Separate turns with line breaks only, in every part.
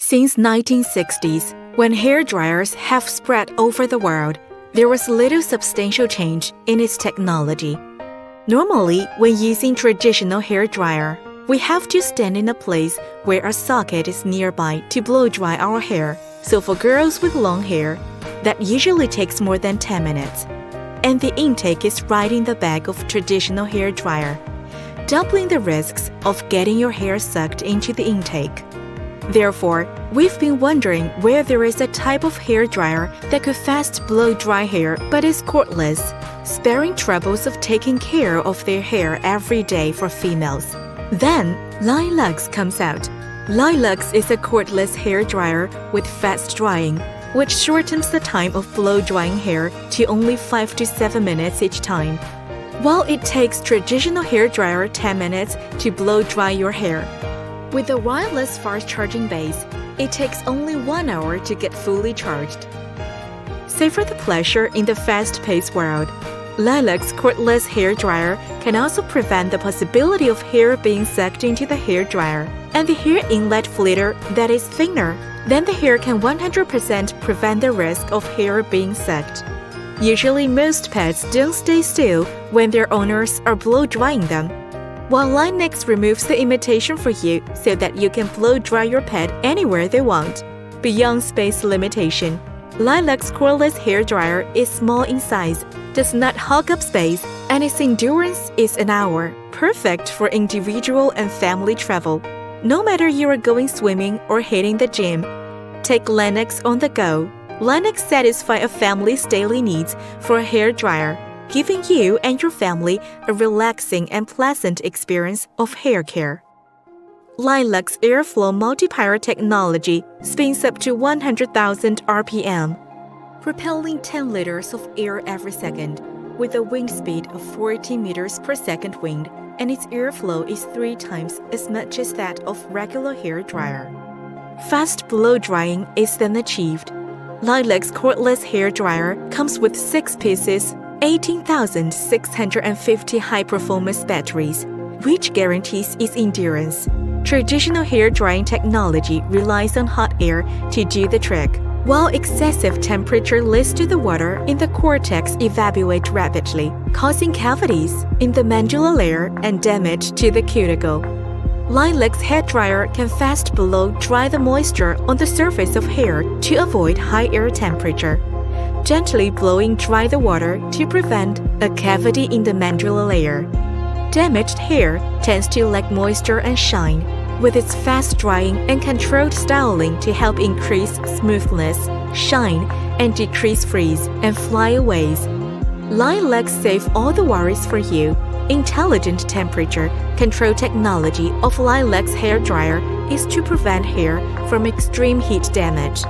Since 1960s, when hairdryers have spread over the world, there was little substantial change in its technology. Normally, when using traditional hairdryer, we have to stand in a place where a socket is nearby to blow dry our hair. So for girls with long hair, that usually takes more than 10 minutes. And the intake is right in the back of traditional hairdryer, doubling the risks of getting your hair sucked into the intake. Therefore, we've been wondering where there is a type of hairdryer that could fast blow dry hair but is cordless, sparing troubles of taking care of their hair every day for females. Then, Lylux comes out. Lylux is a cordless hairdryer with fast drying, which shortens the time of blow-drying hair to only 5 to 7 minutes each time. While it takes traditional hairdryer 10 minutes to blow-dry your hair, with a wireless fast-charging base, it takes only 1 hour to get fully charged. Savor the pleasure in the fast-paced world. Lylux cordless hairdryer can also prevent the possibility of hair being sucked into the hairdryer, and the hair inlet flitter that is thinner. Then the hair can 100% prevent the risk of hair being sucked. Usually, most pets don't stay still when their owners are blow-drying them, while Ionic removes the imitation for you so that you can blow-dry your pet anywhere they want. Beyond space limitation, Lylux cordless hairdryer is small in size, does not hog up space, and its endurance is an hour, perfect for individual and family travel. No matter you are going swimming or hitting the gym, take Lylux on the go. Lylux satisfies a family's daily needs for a hairdryer, giving you and your family a relaxing and pleasant experience of hair care. Lylux airflow multi-pyre technology spins up to 100,000 RPM, propelling 10 liters of air every second, with a wind speed of 40 meters per second wind, and its airflow is 3 times as much as that of regular hair dryer. Fast blow drying is then achieved. Lylux cordless hair dryer comes with 6 pieces, 18,650 high-performance batteries, which guarantees its endurance. Traditional hair drying technology relies on hot air to do the trick, while excessive temperature leads to the water in the cortex evaporate rapidly, causing cavities in the mandibular layer and damage to the cuticle. Lylux hairdryer can fast blow dry the moisture on the surface of hair to avoid high air temperature, gently blowing dry the water to prevent a cavity in the mandibular layer. Damaged hair tends to lack moisture and shine, with its fast drying and controlled styling to help increase smoothness, shine, and decrease frizz and flyaways. Lylux saves all the worries for you. Intelligent temperature control technology of Lylux hairdryer is to prevent hair from extreme heat damage.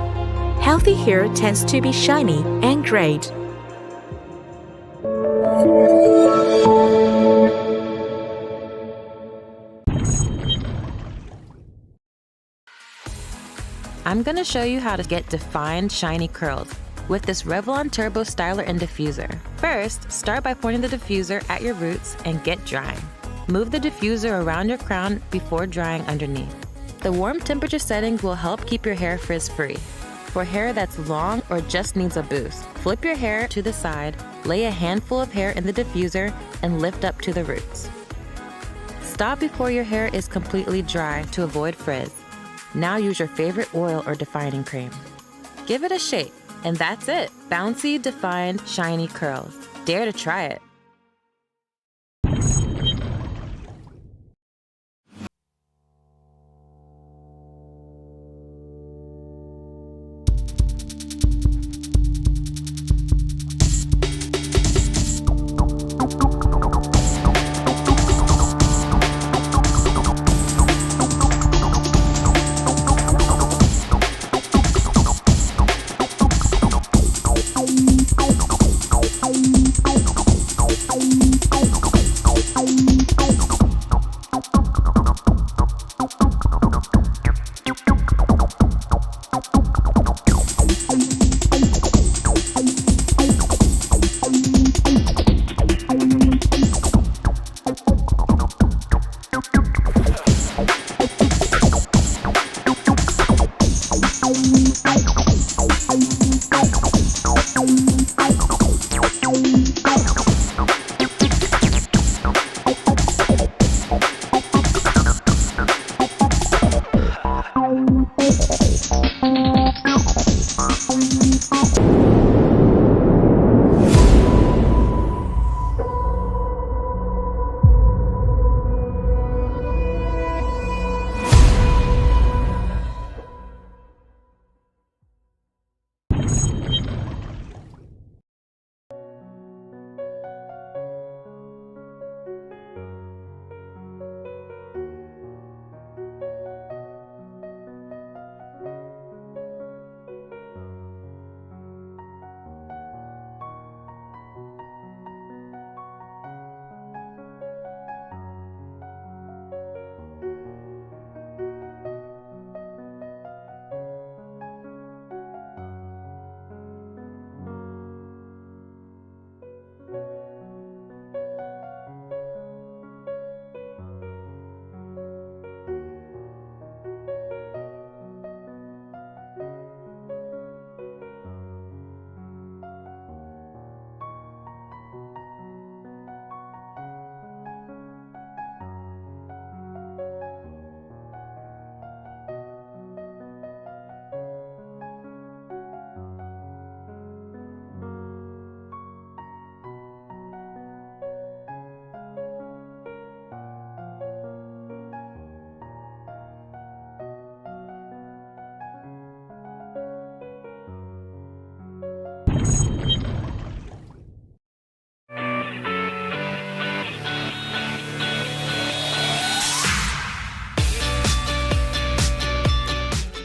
Healthy hair tends to be shiny and great.
I'm going to show you how to get defined, shiny curls with this REVLON Turbo Styler and Diffuser. First, start by pointing the diffuser at your roots and get drying. Move the diffuser around your crown before drying underneath. The warm temperature settings will help keep your hair frizz-free. For hair that's long or just needs a boost, flip your hair to the side, lay a handful of hair in the diffuser, and lift up to the roots. Stop before your hair is completely dry to avoid frizz. Now use your favorite oil or defining cream. Give it a shake, and that's it. Bouncy, defined, shiny curls. Dare to try it.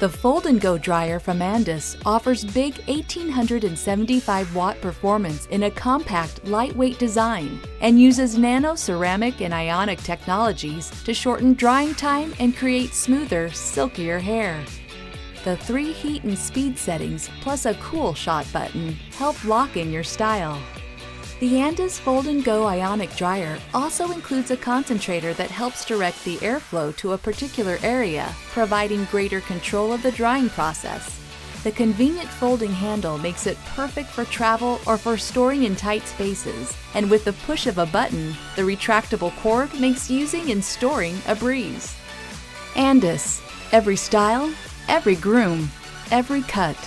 The Fold & Go dryer from Andis offers big 1875-watt performance in a compact, lightweight design and uses nano ceramic and ionic technologies to shorten drying time and create smoother, silkier hair. The 3 heat and speed settings plus a cool shot button help lock in your style. The Andis Fold & Go Ionic dryer also includes a concentrator that helps direct the airflow to a particular area, providing greater control of the drying process. The convenient folding handle makes it perfect for travel or for storing in tight spaces, and with the push of a button, the retractable cord makes using and storing a breeze. Andis, every style, every groom, every cut.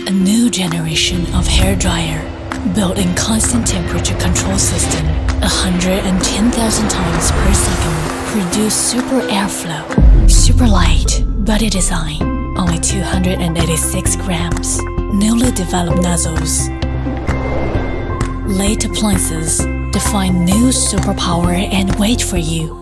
A new generation of hairdryer, built-in constant temperature control system, 110,000 times per second, produce super airflow, super light, body design, only 286 grams, newly developed nozzles. Late appliances define new superpower and weight for you.